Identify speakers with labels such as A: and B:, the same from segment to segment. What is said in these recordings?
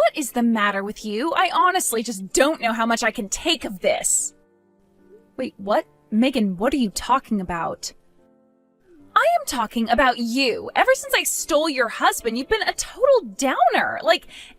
A: What is the matter with you? I honestly just don't know how much I can take of this. Wait, what? Megan, what are you talking about? I am talking about you. Ever since I stole your husband, you've been a total downer.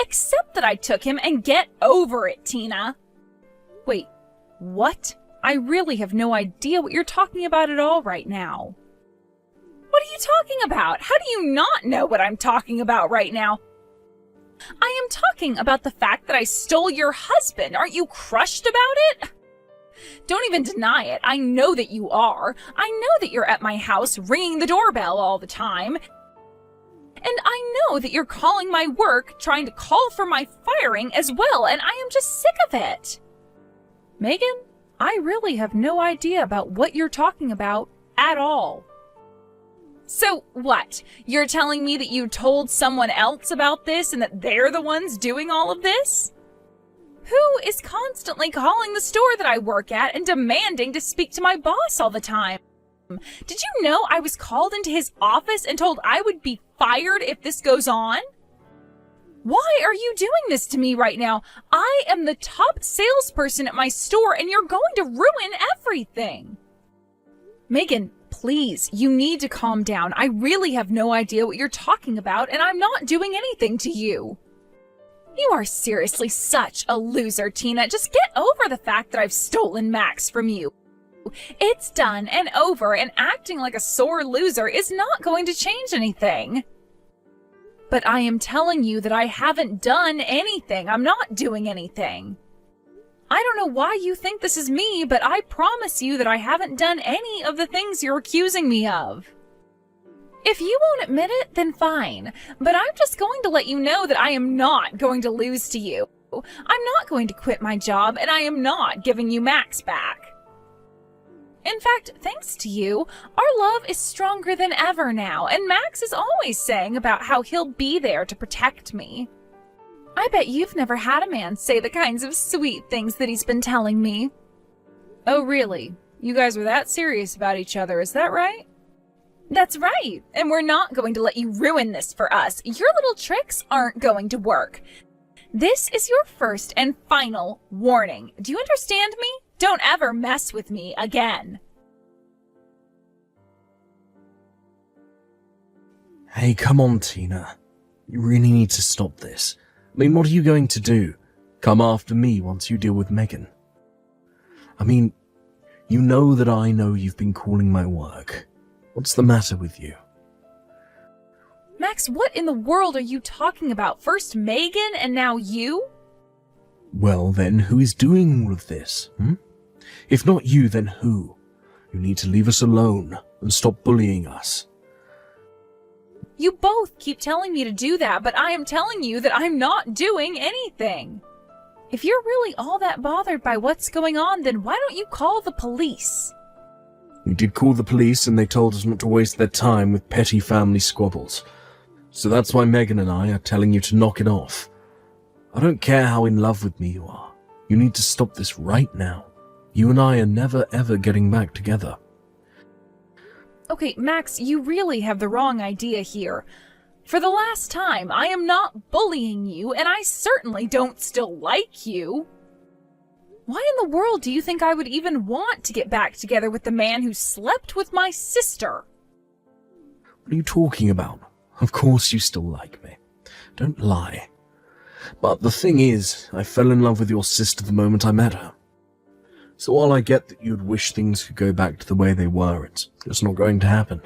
A: Accept that I took him and get over it, Tina. Wait, what? I really have no idea what you're talking about at all right now. What are you talking about? How do you not know what I'm talking about right now? I am talking about the fact that I stole your husband. Aren't you crushed about it? Don't even deny it. I know that you are. I know that you're at my house ringing the doorbell all the time. And I know that you're calling my work, trying to call for my firing as well, and I am just sick of it. Megan, I really have no idea about what you're talking about at all. So what? You're telling me that you told someone else about this and that they're the ones doing all of this? Who is constantly calling the store that I work at and demanding to speak to my boss all the time? Did you know I was called into his office and told I would be fired if this goes on? Why are you doing this to me right now? I am the top salesperson at my store and you're going to ruin everything. Megan, please, you need to calm down. I really have no idea what you're talking about and I'm not doing anything to you. You are seriously such a loser, Tina. Just get over the fact that I've stolen Max from you. It's done and over, and acting like a sore loser is not going to change anything. But I am telling you that I haven't done anything. I'm not doing anything. I don't know why you think this is me, but I promise you that I haven't done any of the things you're accusing me of. If you won't admit it, then fine. But I'm just going to let you know that I am not going to lose to you. I'm not going to quit my job, and I am not giving you Max back. In fact, thanks to you, our love is stronger than ever now, and Max is always saying about how he'll be there to protect me. I bet you've never had a man say the kinds of sweet things that he's been telling me. Oh, really? You guys are that serious about each other, is that right? That's right, and we're not going to let you ruin this for us. Your little tricks aren't going to work. This is your first and final warning. Do you understand me? Don't ever mess with me again.
B: Hey, come on, Tina. You really need to stop this. I mean, what are you going to do? Come after me once you deal with Megan? I mean, you know that I know you've been calling my work. What's the matter with you?
A: Max, what in the world are you talking about? First Megan and now you?
B: Well then, who is doing all of this? If not you, then who? You need to leave us alone and stop bullying us.
A: You both keep telling me to do that, but I am telling you that I'm not doing anything. If you're really all that bothered by what's going on, then why don't you call the police?
B: We did call the police and they told us not to waste their time with petty family squabbles. So that's why Megan and I are telling you to knock it off. I don't care how in love with me you are. You need to stop this right now. You and I are never ever getting back together.
A: Okay, Max, you really have the wrong idea here. For the last time, I am not bullying you, and I certainly don't still like you. Why in the world do you think I would even want to get back together with the man who slept with my sister?
B: What are you talking about? Of course you still like me. Don't lie. But the thing is, I fell in love with your sister the moment I met her. So while I get that you'd wish things could go back to the way they were, it's just not going to happen.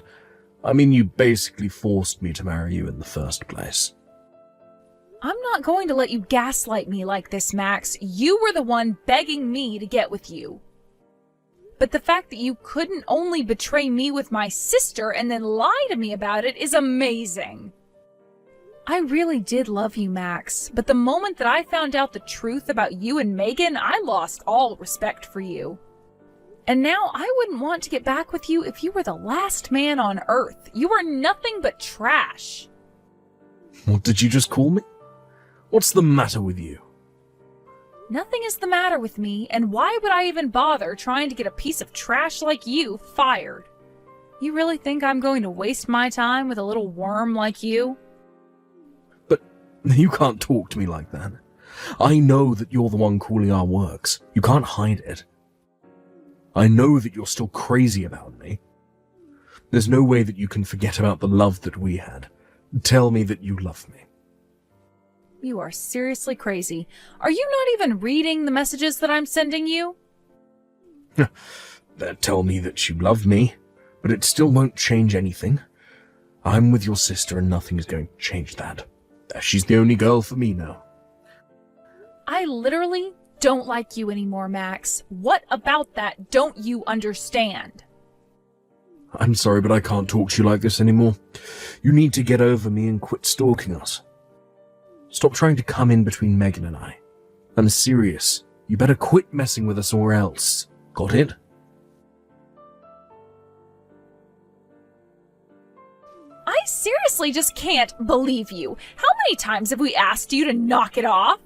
B: I mean, you basically forced me to marry you in the first place.
A: I'm not going to let you gaslight me like this, Max. You were the one begging me to get with you. But the fact that you couldn't only betray me with my sister and then lie to me about it is amazing. I really did love you, Max, but the moment that I found out the truth about you and Megan, I lost all respect for you. And now I wouldn't want to get back with you if you were the last man on Earth. You are nothing but trash.
B: What did you just call me? What's the matter with you?
A: Nothing is the matter with me, and why would I even bother trying to get a piece of trash like you fired? You really think I'm going to waste my time with a little worm like you?
B: You can't talk to me like that. I know that you're the one calling our works. You can't hide it. I know that you're still crazy about me. There's no way that you can forget about the love that we had. Tell me that you love me.
A: You are seriously crazy. Are you not even reading the messages that I'm sending you?
B: Tell me that you love me, but it still won't change anything. I'm with your sister and nothing is going to change that. She's the only girl for me now.
A: I literally don't like you anymore, Max. What about that don't you understand?
B: I'm sorry, but I can't talk to you like this anymore. You need to get over me and quit stalking us. Stop trying to come in between Megan and I. I'm serious. You better quit messing with us or else. Got it?
A: I seriously just can't believe you. How many times have we asked you to knock it off?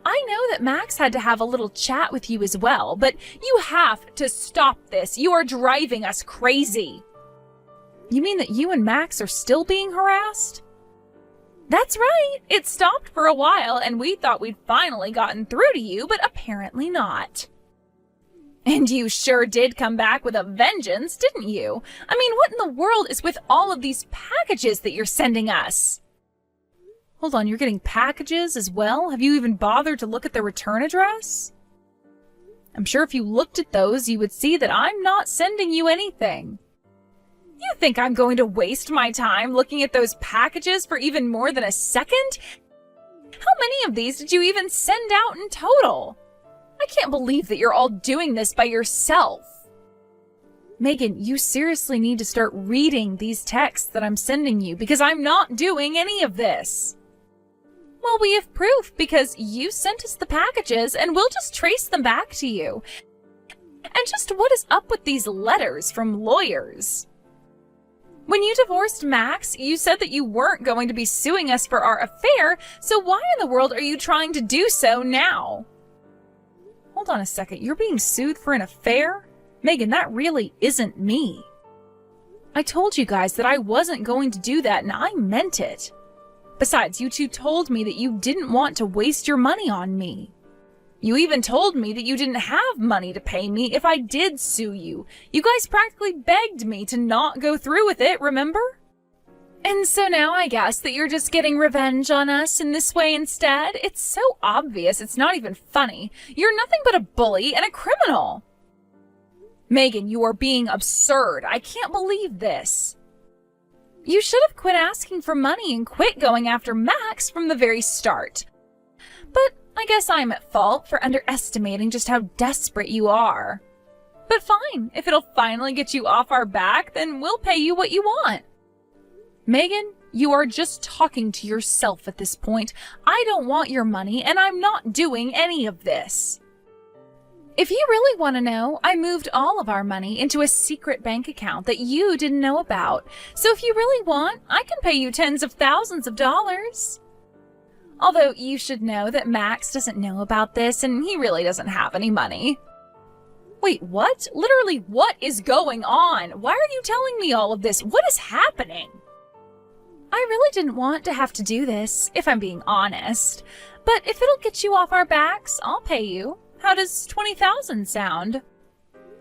A: I know that Max had to have a little chat with you as well, but you have to stop this. You are driving us crazy. You mean that you and Max are still being harassed? That's right. It stopped for a while and we thought we'd finally gotten through to you, but apparently not. And you sure did come back with a vengeance, didn't you? I mean, what in the world is with all of these packages that you're sending us? Hold on, you're getting packages as well? Have you even bothered to look at the return address? I'm sure if you looked at those, you would see that I'm not sending you anything. You think I'm going to waste my time looking at those packages for even more than a second? How many of these did you even send out in total? I can't believe that you're all doing this by yourself. Megan, you seriously need to start reading these texts that I'm sending you because I'm not doing any of this. Well, we have proof because you sent us the packages and we'll just trace them back to you. And just what is up with these letters from lawyers? When you divorced Max, you said that you weren't going to be suing us for our affair, so why in the world are you trying to do so now? Hold on a second, you're being sued for an affair? Megan, that really isn't me. I told you guys that I wasn't going to do that and I meant it. Besides, you two told me that you didn't want to waste your money on me. You even told me that you didn't have money to pay me if I did sue you. You guys practically begged me to not go through with it, remember? And so now I guess that you're just getting revenge on us in this way instead? It's so obvious, it's not even funny. You're nothing but a bully and a criminal. Megan, you are being absurd. I can't believe this. You should have quit asking for money and quit going after Max from the very start. But I guess I'm at fault for underestimating just how desperate you are. But fine, if it'll finally get you off our back, then we'll pay you what you want. Megan, you are just talking to yourself at this point. I don't want your money, and I'm not doing any of this. If you really want to know, I moved all of our money into a secret bank account that you didn't know about. So if you really want, I can pay you tens of thousands of dollars. Although you should know that Max doesn't know about this and he really doesn't have any money. Wait, what? Literally, what is going on? Why are you telling me all of this? What is happening? I really didn't want to have to do this, if I'm being honest. But if it'll get you off our backs, I'll pay you. How does 20,000 sound?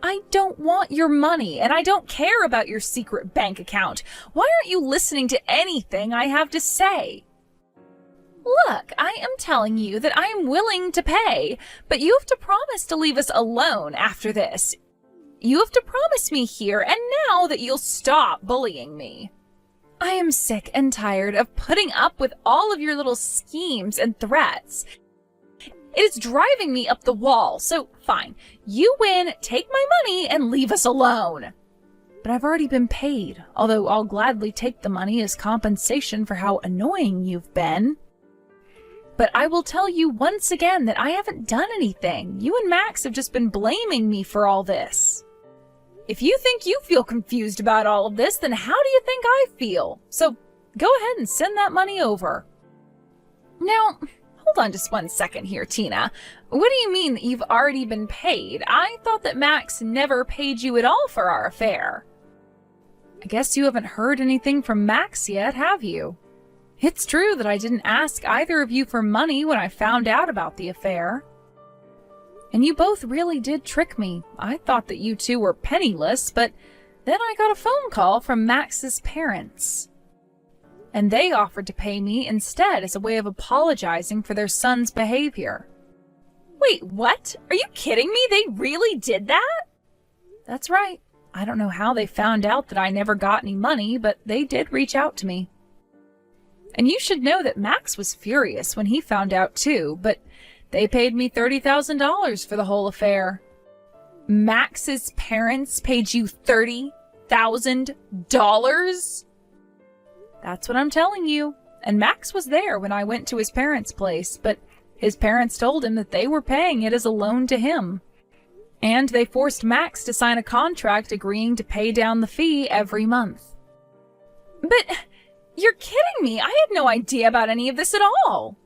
A: I don't want your money, and I don't care about your secret bank account. Why aren't you listening to anything I have to say? Look, I am telling you that I am willing to pay, but you have to promise to leave us alone after this. You have to promise me here and now that you'll stop bullying me. I am sick and tired of putting up with all of your little schemes and threats. It is driving me up the wall, so fine. You win, take my money, and leave us alone. But I've already been paid, although I'll gladly take the money as compensation for how annoying you've been. But I will tell you once again that I haven't done anything. You and Max have just been blaming me for all this. If you think you feel confused about all of this, then how do you think I feel? So go ahead and send that money over. Now, hold on just one second here, Tina. What do you mean that you've already been paid? I thought that Max never paid you at all for our affair. I guess you haven't heard anything from Max yet, have you? It's true that I didn't ask either of you for money when I found out about the affair. And you both really did trick me. I thought that you two were penniless, but then I got a phone call from Max's parents. And they offered to pay me instead as a way of apologizing for their son's behavior. Wait, what? Are you kidding me? They really did that? That's right. I don't know how they found out that I never got any money, but they did reach out to me. And you should know that Max was furious when he found out too, but they paid me $30,000 for the whole affair. Max's parents paid you $30,000? That's what I'm telling you. And Max was there when I went to his parents' place, but his parents told him that they were paying it as a loan to him. And they forced Max to sign a contract agreeing to pay down the fee every month. But you're kidding me! I had no idea about any of this at all!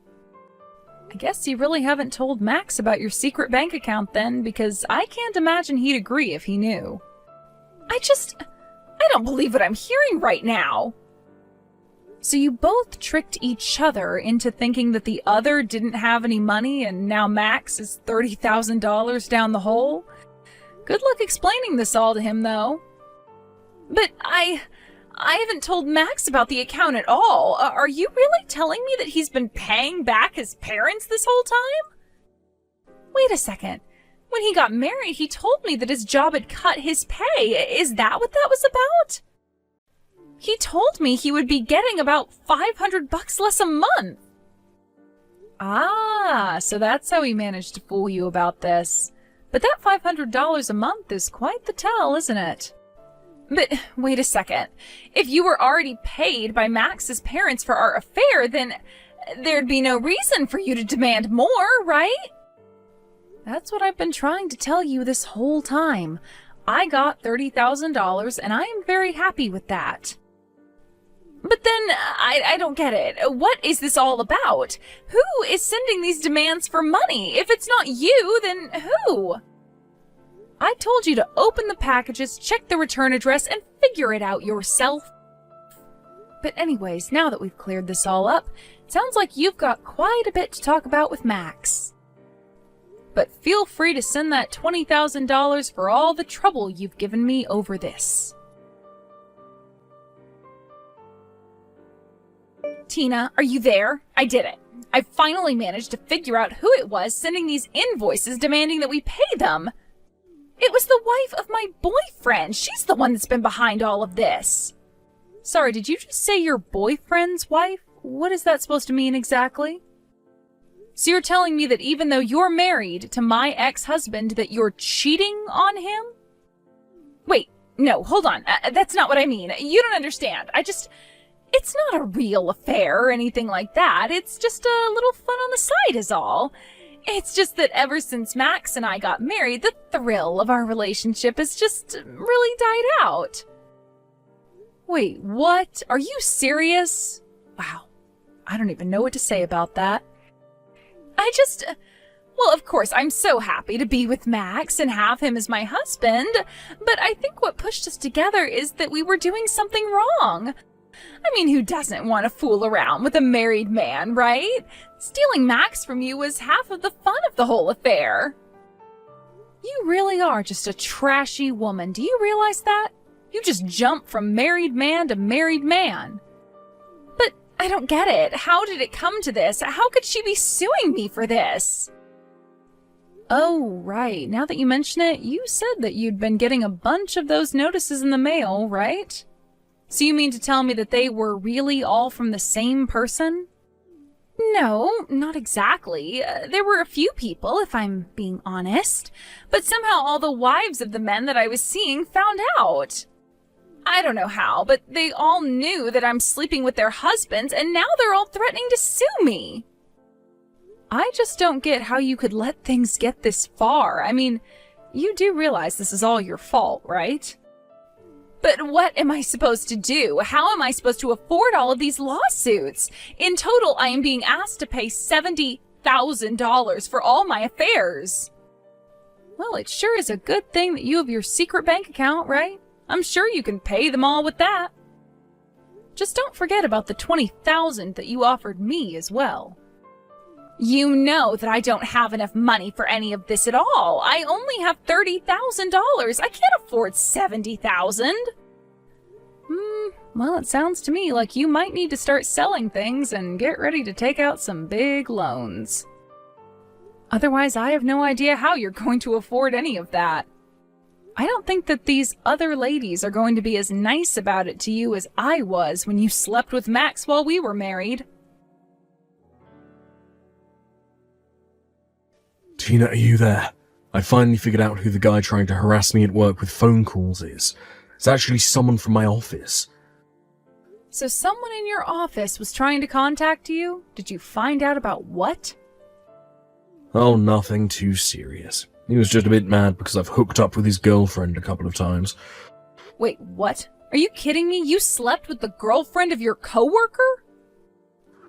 A: I guess you really haven't told Max about your secret bank account then, because I can't imagine he'd agree if he knew. I don't believe what I'm hearing right now! So you both tricked each other into thinking that the other didn't have any money and now Max is $30,000 down the hole? Good luck explaining this all to him, though. But I haven't told Max about the account at all. Are you really telling me that he's been paying back his parents this whole time? Wait a second. When he got married, he told me that his job had cut his pay. Is that what that was about? He told me he would be getting about $500 less a month. Ah, so that's how he managed to fool you about this. But that $500 a month is quite the tell, isn't it? But wait a second. If you were already paid by Max's parents for our affair, then there'd be no reason for you to demand more, right? That's what I've been trying to tell you this whole time. I got $30,000 and I am very happy with that. But then, I don't get it. What is this all about? Who is sending these demands for money? If it's not you, then who? I told you to open the packages, check the return address, and figure it out yourself. But anyways, now that we've cleared this all up, it sounds like you've got quite a bit to talk about with Max. But feel free to send that $20,000 for all the trouble you've given me over this. Tina, are you there? I did it. I finally managed to figure out who it was sending these invoices demanding that we pay them. It was the wife of my boyfriend. She's the one that's been behind all of this. Sorry, did you just say your boyfriend's wife? What is that supposed to mean exactly? So you're telling me that even though you're married to my ex-husband, that you're cheating on him? Wait, no, hold on. That's not what I mean. You don't understand. It's not a real affair or anything like that. It's just a little fun on the side is all. It's just that ever since Max and I got married, the thrill of our relationship has just really died out. Wait, what? Are you serious? Wow. I don't even know what to say about that. Well, of course, I'm so happy to be with Max and have him as my husband, but I think what pushed us together is that we were doing something wrong. I mean, who doesn't want to fool around with a married man, right? Stealing Max from you was half of the fun of the whole affair. You really are just a trashy woman. Do you realize that? You just jump from married man to married man. But I don't get it. How did it come to this? How could she be suing me for this? Oh, right. Now that you mention it, you said that you'd been getting a bunch of those notices in the mail, right? So you mean to tell me that they were really all from the same person? No, not exactly. There were a few people, if I'm being honest. But somehow all the wives of the men that I was seeing found out. I don't know how, but they all knew that I'm sleeping with their husbands, and now they're all threatening to sue me. I just don't get how you could let things get this far. I mean, you do realize this is all your fault, right? But what am I supposed to do? How am I supposed to afford all of these lawsuits? In total, I am being asked to pay $70,000 for all my affairs. Well, it sure is a good thing that you have your secret bank account, right? I'm sure you can pay them all with that. Just don't forget about the $20,000 that you offered me as well. You know that I don't have enough money for any of this at all. I only have $30,000. I can't afford $70,000. Well, it sounds to me like you might need to start selling things and get ready to take out some big loans. Otherwise, I have no idea how you're going to afford any of that. I don't think that these other ladies are going to be as nice about it to you as I was when you slept with Max while we were married.
B: Tina, are you there? I finally figured out who the guy trying to harass me at work with phone calls is. It's actually someone from my office.
A: So someone in your office was trying to contact you? Did you find out about what?
B: Oh, nothing too serious. He was just a bit mad because I've hooked up with his girlfriend a couple of times.
A: Wait, what? Are you kidding me? You slept with the girlfriend of your coworker?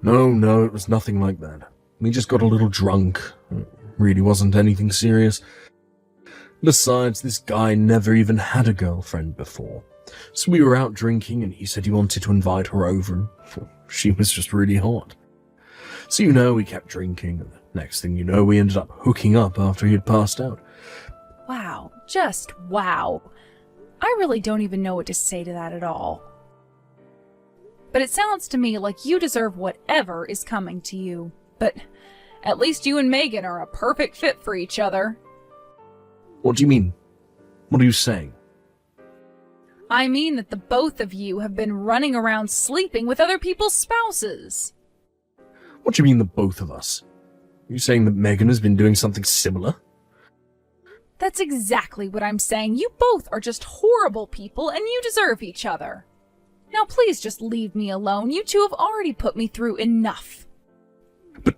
B: No, it was nothing like that. We just got a little drunk. It really wasn't anything serious. Besides, this guy never even had a girlfriend before. So we were out drinking and he said he wanted to invite her over and she was just really hot. So we kept drinking and the next thing you know, we ended up hooking up after he had passed out.
A: Wow, just wow. I really don't even know what to say to that at all. But it sounds to me like you deserve whatever is coming to you. But at least you and Megan are a perfect fit for each other.
B: What do you mean? What are you saying?
A: I mean that the both of you have been running around sleeping with other people's spouses.
B: What do you mean the both of us? Are you saying that Megan has been doing something similar?
A: That's exactly what I'm saying. You both are just horrible people and you deserve each other. Now please just leave me alone. You two have already put me through enough.
B: But,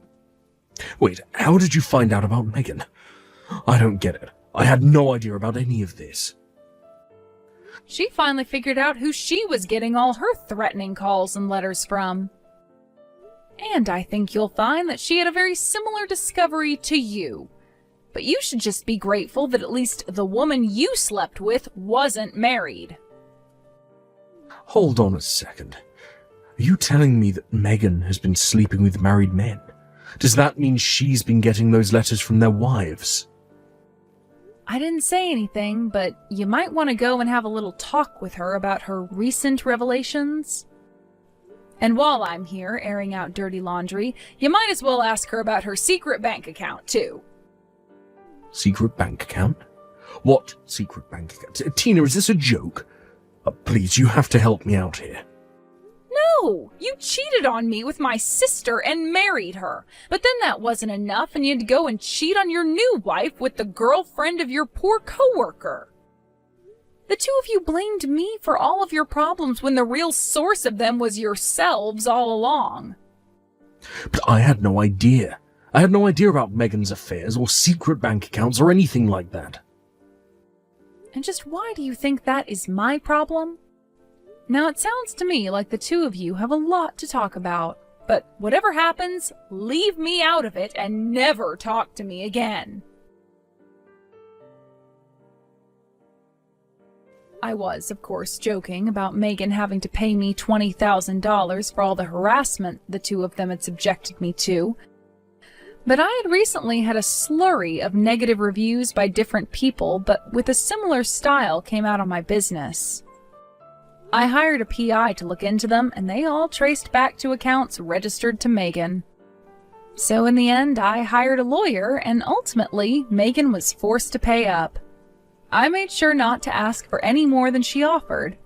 B: wait, how did you find out about Megan? I don't get it. I had no idea about any of this.
A: She finally figured out who she was getting all her threatening calls and letters from. And I think you'll find that she had a very similar discovery to you. But you should just be grateful that at least the woman you slept with wasn't married.
B: Hold on a second. Are you telling me that Megan has been sleeping with married men? Does that mean she's been getting those letters from their wives?
A: I didn't say anything, but you might want to go and have a little talk with her about her recent revelations. And while I'm here airing out dirty laundry, you might as well ask her about her secret bank account, too.
B: Secret bank account? What secret bank account? Tina, is this a joke? Please, you have to help me out here.
A: No! You cheated on me with my sister and married her. But then that wasn't enough and you had to go and cheat on your new wife with the girlfriend of your poor coworker. The two of you blamed me for all of your problems when the real source of them was yourselves all along.
B: But I had no idea. I had no idea about Megan's affairs or secret bank accounts or anything like that.
A: And just why do you think that is my problem? Now it sounds to me like the two of you have a lot to talk about, but whatever happens, leave me out of it and never talk to me again. I was, of course, joking about Megan having to pay me $20,000 for all the harassment the two of them had subjected me to. But I had recently had a slurry of negative reviews by different people, but with a similar style came out on my business. I hired a PI to look into them, and they all traced back to accounts registered to Megan. So in the end, I hired a lawyer, and ultimately, Megan was forced to pay up. I made sure not to ask for any more than she offered.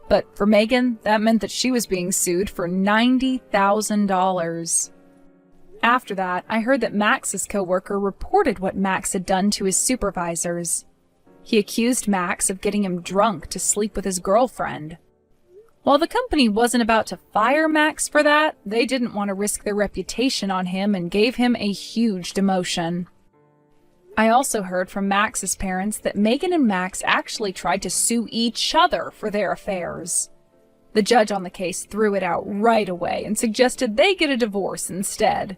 A: But for Megan, that meant that she was being sued for $90,000. After that, I heard that Max's coworker reported what Max had done to his supervisors. He accused Max of getting him drunk to sleep with his girlfriend. While the company wasn't about to fire Max for that, they didn't want to risk their reputation on him and gave him a huge demotion. I also heard from Max's parents that Megan and Max actually tried to sue each other for their affairs. The judge on the case threw it out right away and suggested they get a divorce instead.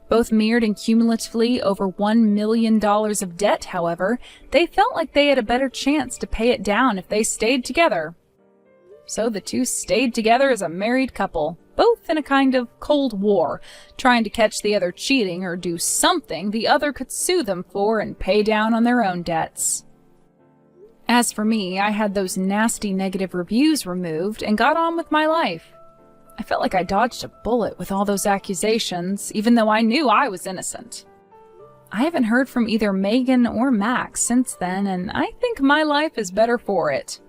A: Both mirrored in cumulatively over $1 million of debt, however, they felt like they had a better chance to pay it down if they stayed together. So the two stayed together as a married couple, both in a kind of Cold War, trying to catch the other cheating or do something the other could sue them for and pay down on their own debts. As for me, I had those nasty negative reviews removed and got on with my life. I felt like I dodged a bullet with all those accusations, even though I knew I was innocent. I haven't heard from either Megan or Max since then, and I think my life is better for it.